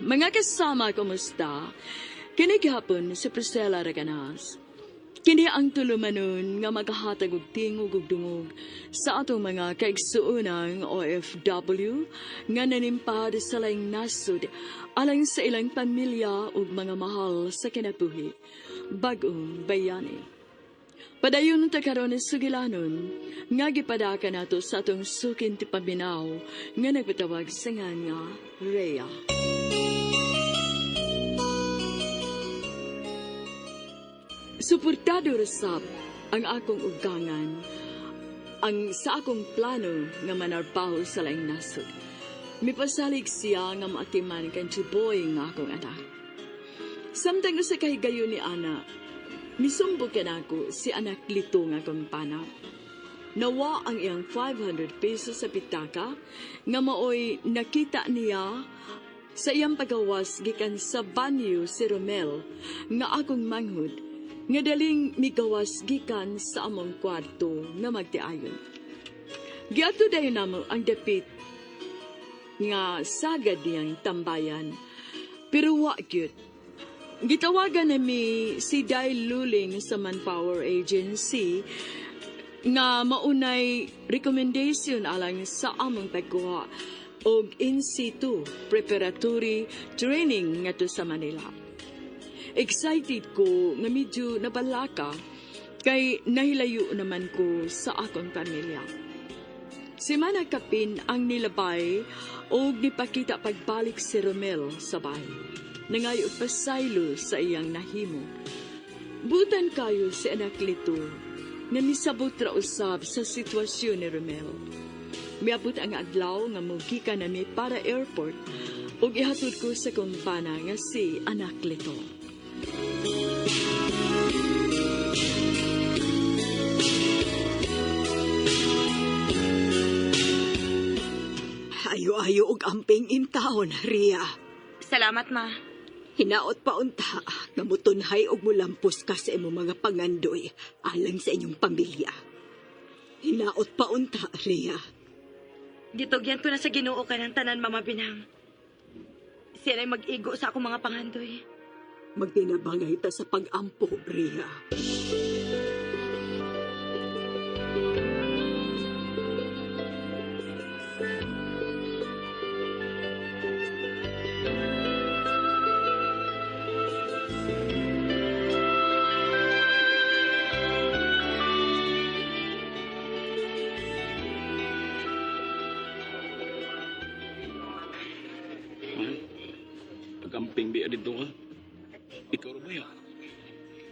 Mga kasama, kumusta? Kini gihapon si Priscilla Raganas. Kini ang tulumanon nga makahatag og tingog ug dungog sa atong mga kaigsuonang OFW nga nanimpad sa laing nasod alang sa ilang pamilya ug mga mahal sa kinabuhi. Bag-ong bayani. Padayon ta karon sa sugilanon nga gipadaka nato sa atong sukin ti paminaw nga nagpatawag sa nga Rhea. Suportado rasab ang akong ugangan, ang sa akong plano nga manarbaho sa laing nasod. Mipasalig siya nga maatiman kan Chiboy nga akong anak. Samtang sa kahigayon ni Ana, misumbog ka nako si anak Lito nga kumpana. Nawa ang iyang 500 pesos sa pitaka nga maoy nakita niya sa iyang pagawas gikan sa banyo si Romel nga akong manghud nga daling migawas gikan sa among kwarto nga magtiayon. Giadto dayon namo ang dapit nga sagad niyang tambayan pero wa gyud. Gitawagan nami si Day Luling sa Manpower Agency nga maunay recommendation alang sa among pagkuha og in situ preparatory training ngadto sa Manila. Excited ko nga medyo nabalaka kay nahilayo naman ko sa akong pamilya. Si Mana Kapin ang nilabay og nipakita pagbalik si Romel sa bahay. Nangayo pasaylo sa iyang nahimo. Butan kayo si anak Lito nga misabot ra usab sa sitwasyon ni Romel. Miabot ang adlaw nga mugika nami para airport ug ihatod ko sa kumpana nga si anak Lito. Ayo-ayo og amping in town, Rhea. Salamat, ma. Hinaot pa unta, nga mutunhay og mulampos ka sa imong mga pangandoy alang sa inyong pamilya. Hinaot pa unta, Rhea. Gitugyan ko na sa Ginoo ka ng tanan, Mama Binang. Siya na'y mag-igo sa akong mga pangandoy. Magtinabangay ta sa pag-ampo, Rhea. Pagkamping di adito ka. Ikaw rin ba yan?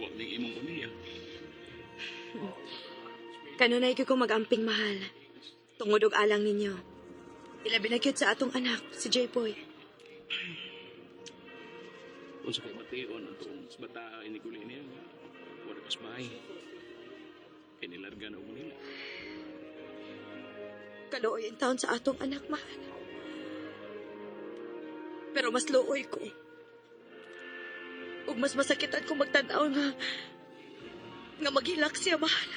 Huwag na imong pamilya. Kanunay ko mag-amping mahal. Tungod og alang ninyo. Ilabi na cute sa atong anak, si J-Boy. Kung sa kay Bation, itong bata inikuli niya nga. Wala kas bahay. Kaya nilarga na nila. Kaluoy ang taon sa atong anak, mahal. Pero mas luoy ko. Ug mas masakitan ko magtanaw nga maghilak siya, mahal.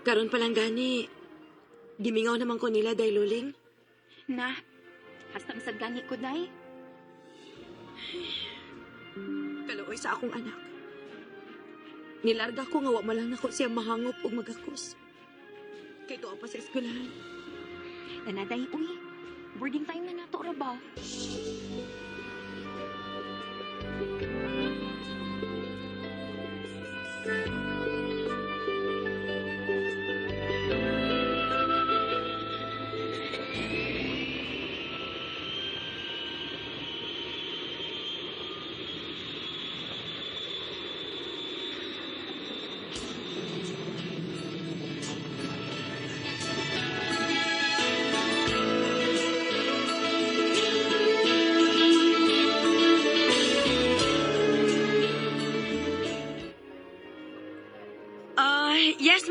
Karon pa lang gani, gimingaw naman ko nila, Day Luling. Na, hasta masad gani ko, Day. Kaluoy sa akong anak. Nilarga ko nga wa malang nako siya mahangop o magakos. Kay tuwa pa sa eskwelahan. Na, Day, uy. Boarding time na nato, ra ba?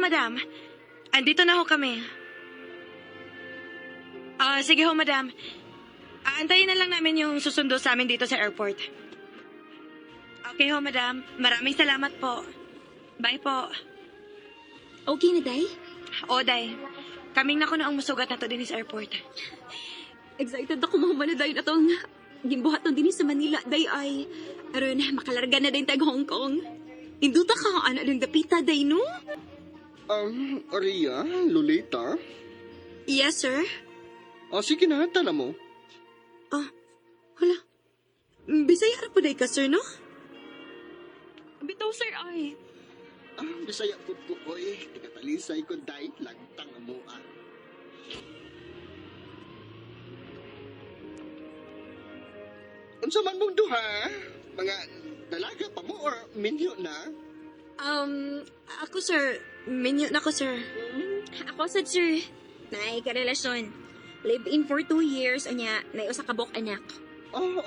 madam. Andito na ho kami. Sige ho, madam. Aantayin na lang namin yung susundo sa amin dito sa airport. Okay ho, madam. Maraming salamat po. Bye po. Okay na, day? Day. Kaming na ko na ang musugat na to din sa airport. Excited ako mahumanaday na tong gimbuhaton din sa Manila, day ay. Aron, makalarga na din tag Hong Kong. Induta ka, ana lang dapita, day, no? Ria, Lolita? Yes, sir. Sige na, tala mo. Hala. Bisaya ra po day ka, sir, no? Bitaw, sir, ay. Bisaya ko ko, Tikatalisay ko, dahil lagtang mo, Unsa man mong duha? Mga dalaga pa mo or minyo na? Ako, sir. Minyo na ko, sir. Ako sad, sir. Naay ka relasyon. Live in for 2 years, anya, may usa ka bok anak.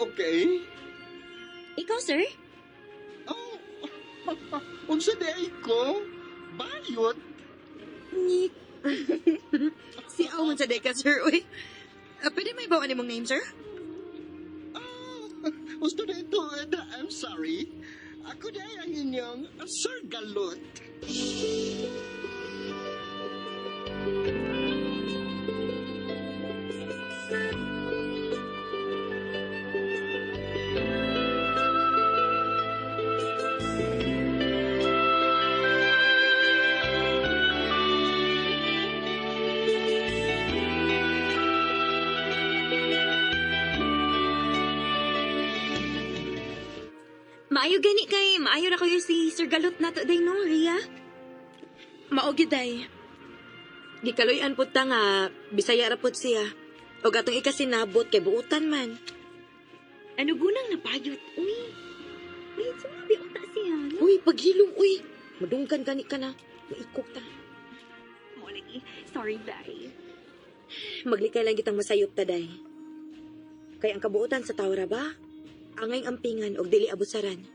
Okay. Ikaw, sir? Unsa day ko? Bayot? Nick. Si Awan sa day ka, sir. Uy. Pwede may bawa ni mong name, sir? Gusto na ito, I'm sorry. Ako na ang inyong Sir Galot. Maayo gani kay, maayo na kayo si Sir Galot na to, day, no, Ria? Maogi, day. Gikaloyan po ta nga, bisaya ra po siya. O gatong ikasinabot kay buutan man. Ano gunang napayot, uy? Uy, sumabi unta siya, no? Uy, paghilom, uy. Madunggan gani ka na. Maikok ta. Mo lagi, sorry, day. Maglikay lang kitang masayop ta, day. Kay ang kabuutan sa tawra ba? Angay ampingan og dili abusaran.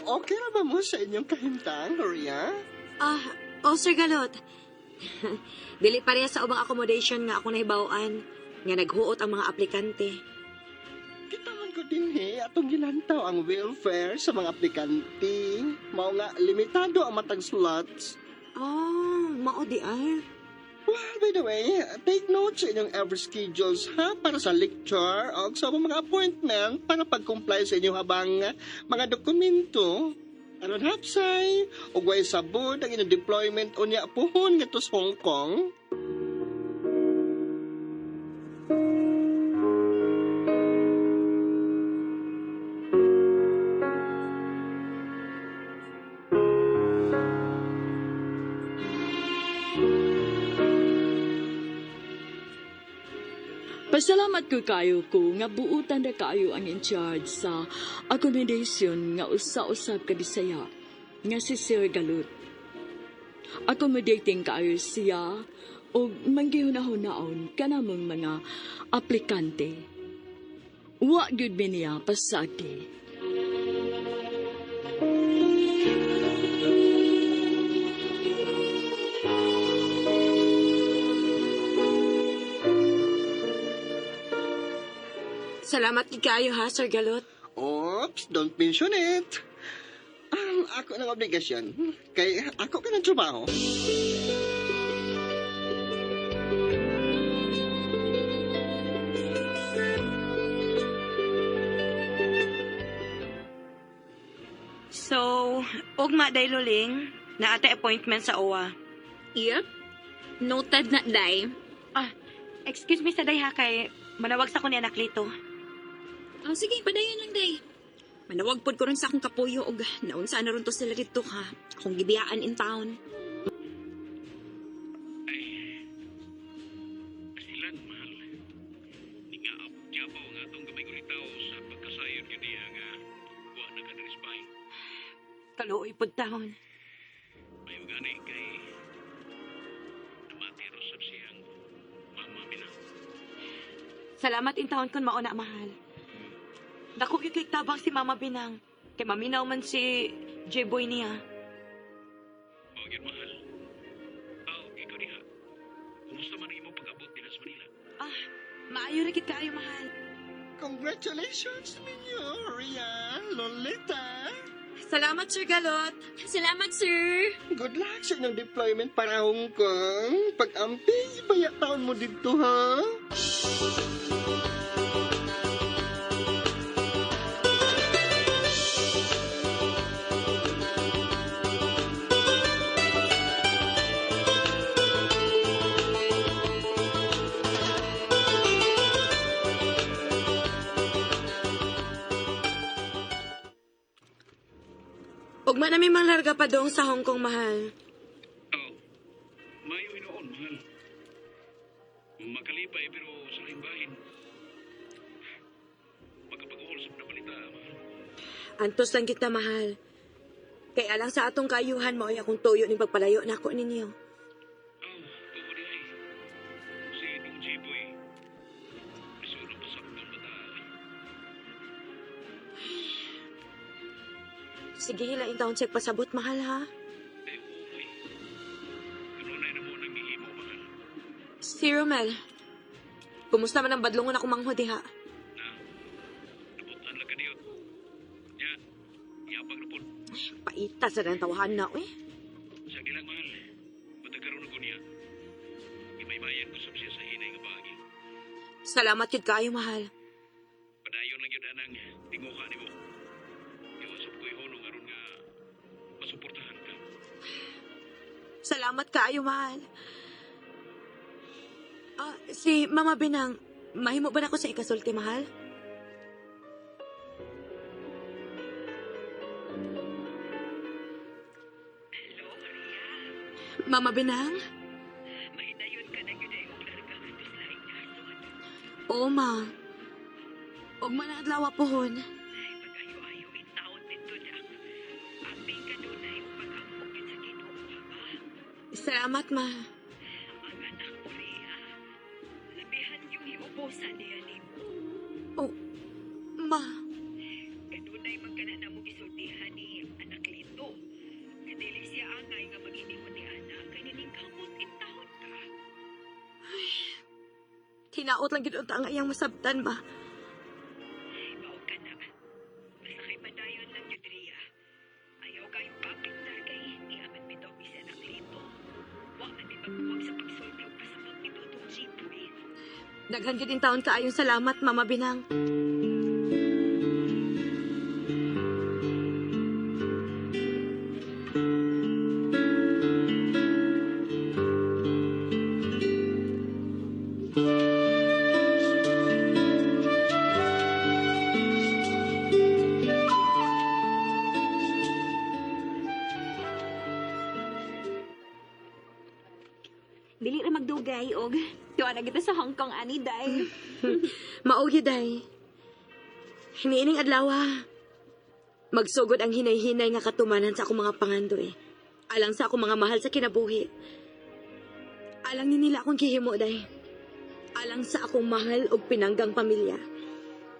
Okay na ba mo sa inyong kahintang, Ria? Sir Galot. Dili pareha sa ubang accommodation nga ako nahibawaan nga naghuot ang mga aplikante. Kita man ko din atong gilantaw ang welfare sa mga aplikante. Mao nga limitado ang matag slots. Mao di ay. Well, by the way, take note sa inyong every schedules ha para sa lecture o sa mga appointment para pag-comply sa inyong habang mga dokumento. Aron hapsay, ug way sabod ang inyong deployment unya puhon ngadto sa Hong Kong. Pasalamat ko kayo nga buutan na kayo ang in charge sa accommodation nga usa-usab ka Bisaya nga si Sir Galot. Accommodating kayo siya o manggihunahon kanamong mga aplikante. Wa gyud mi niya pasagi. Salamat gid kaayo ha, Sir Galot. Oops, don't mention it. Ako ng obligasyon. Kay ako ka ng trabaho. So, ugma day luling, na ate appointment sa OWA. Yep. Noted na, day. Excuse me sa day ha, kay manawag sa ko ni anak Lito. Sige, padayon lang, day. Manawag pod ko rin sa akong kapuyo og naunsa na ron to sila dito, ha? Akong gibiyaan in town. Silan, mahal Kaluoy pud tahon. May gani kay namatiro sa siyang mama minang. Salamat in taon kon mauna mahal. Dako gyud kay tabang si Mama Binang. Kay maminaw man si J-boy niya. Mao gyud mahal. Ikaw diha. Kumusta man ang imong pag-abot dila sa Manila? Maayo ra gid kaayo mahal. Congratulations ninyo, Rian, Lolita. Salamat Sir Galot. Salamat, sir. Good luck sa inyong deployment para Hong Kong. Pag-ampi, baya taon mo dito, ha? Ugma na may manglarga pa dong sa Hong Kong mahal. Mayo inoon, mahal. Makalipay pero sa laing bahin. Magkapag-uhol sa nabalita, mahal. Antos lang kita mahal. Kay alang sa atong kayuhan mo ay akong tuyo ning pagpalayo nako ninyo. Tuho di ay. Si Dong Jiboy. Misulong pa sa akong bata. Sige, hilain taon siya pasabot mahal ha. Uy. Kanunay na mo nang ihimo, mahal. Si Romel. Kumusta man ang badlongon ako manghod diha? Nabutan lang ka diyot. Ya, yapag na po. Paita sa nang tawahan na eh. Sige lang, mahal. Matagkaroon ako niya. Imay-mayan ko siya sa hinay nga bahagi. Salamat yun kayo mahal. Padayon lang yun anang tinguha ni mo. Iwasap ko'y hunong aron nga masuportahan ka. Salamat kayo mahal. Si Mama Binang, mahimo ba na ako sa ikasulti mahal? Hello, Maria. Mama Binang? Mahinayon ka na yun ay uglarga nga ito sa laing nasod. Oo ma. Huwag man na adlaw pohon. Pag-ayo-ayo in taon dito na. Aping ka doon ay pag-ampok yun sa Ginoo, Ama. Salamat ma. Ang anak mo, Ria. Labihan yung iubusan niya ni mo. Oh, ma. Kadunay magkana na mong isultihan ni anak Lito. Kadili siya angay nga mag-inimo ni anak. Kaya niningkamot in taon ka. Hinaot lang gid unta nga iyang masabtan ma. Maog ka na. Basta kay padayon lang yun, Ria. Ayaw kayong papintar kay iaman bitaw mi si anak Lito. Wa man di magbuwag sa pagsulti o pasabot ni Dudong Jipoy. Daghan gid in taon kaayong salamat Mama Binang. Dili ra magdugay og tuwa na kita sa Hong Kong ani day. Maugi day. Hiniining adlaw. Magsugod ang hinay-hinay nga katumanan sa akong mga pangandoy. Alang sa akong mga mahal sa kinabuhi. Alang ni nila akong gihimo day. Alang sa akong mahal og pinanggang pamilya.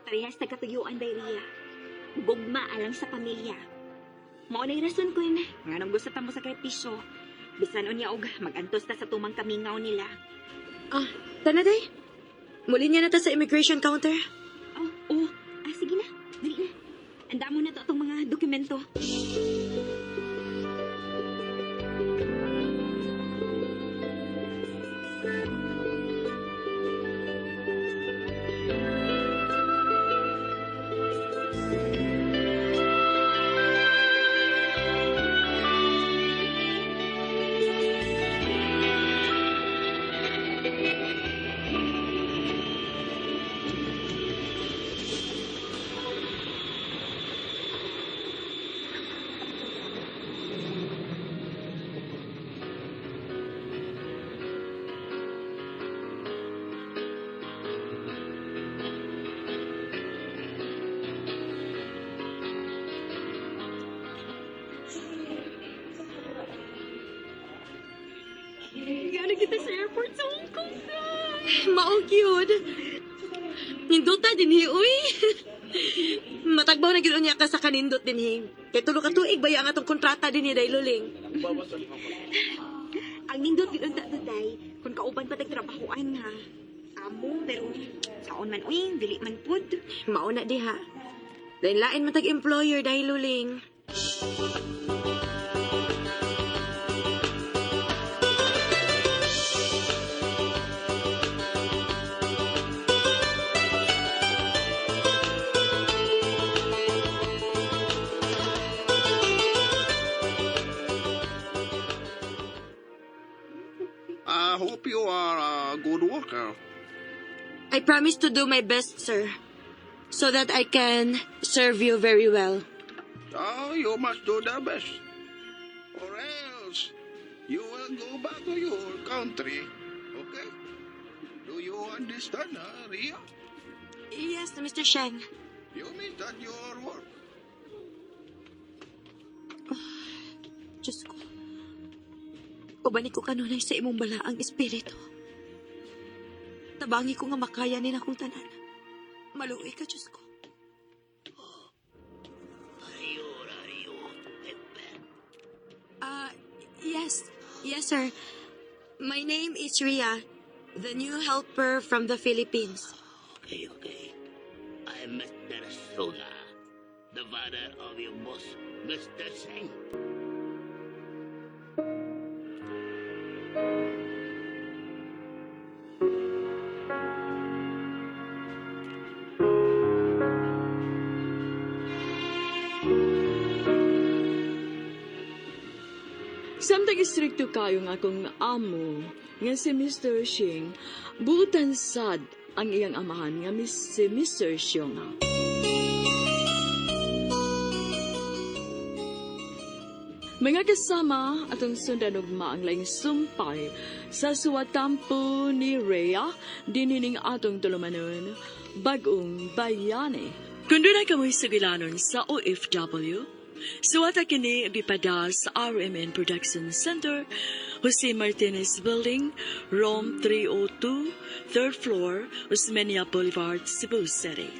Parehas nagkatuyuan day Ria. Gugma alang sa pamilya. Mao nay rason ko nga nung gusto ta mo sakripisyo. Bisan unya og magantos ta sa tumang kamingaw nila. Tana day. Muli niya na ta sa immigration counter. Oh, sige na. Dali na. Anda mo na to itong mga dokumento. cute. Ninduta din hi, uy. Matagbaw na ginoon niya ka sa kanindot din hi. Kay tulo ka tuig ba yung atong kontrata din ni Dayluling? Ang nindot yun day, kung kauban pa tagtrabahoan ha. Amo, pero kaon man uy, dili man pud. Mauna di ha. Lain-lain matag employer Dayluling. I hope you are a good worker. I promise to do my best, sir. So that I can serve you very well. You must do the best. Or else, you will go back to your country. Okay? Do you understand, Ria? Yes, Mr. Sheng. You mean that your work? Diyos ko. Ubani ko kanunay sa imong balaang espiritu. Tabangi ko nga makayanin akong tanan. Maluoy ka, Diyos ko. Yes. Yes, sir. My name is Ria, the new helper from the Philippines. Okay. I'm Mr. Soga, the father of your boss, Mr. Singh. Samtang istrikto kayo nga akong amo, nga si Mr. Shing, buutan sad ang iyang amahan nga si Mr. Xiong. Mga kasama atong sundan ugma ang laing sumpay sa suwatampo ni Rhea dinining atong tulumanon bagong bayani. Kung doon ay kamoy sugilanon sa OFW, suwata kini gipada sa RMN Production Center, Jose Martinez Building, Rome 302, 3rd floor, Osmeña Boulevard, Cebu City.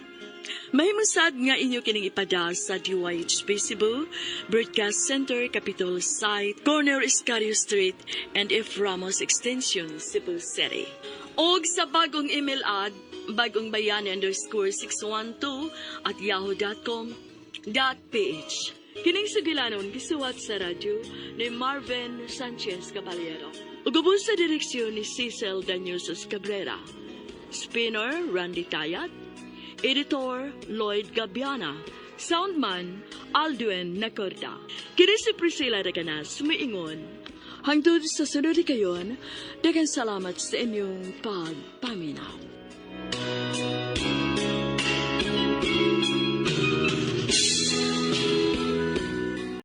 Mahimusad nga inyo kining ipada sa DYHP Cebu, Broadcast Center, Capitol Site, Corner Escario Street, and F. Ramos Extension, Cebu City. Og sa bagong email ad, bagongbayani_612@yahoo.com.ph. Kining sugilanon gisuwat sa radyo ni Marvin Sanchez Caballero. Ugubos sa direksyon ni Cecil Daniusos Cabrera. Spinner Randy Tayat. Editor Lloyd Gabiana. Soundman Aldwin Nacorda. Kini si Priscilla Raganas sumiingon. Hangtod sa sunod kayon, daghang salamat sa inyong pagpaminaw.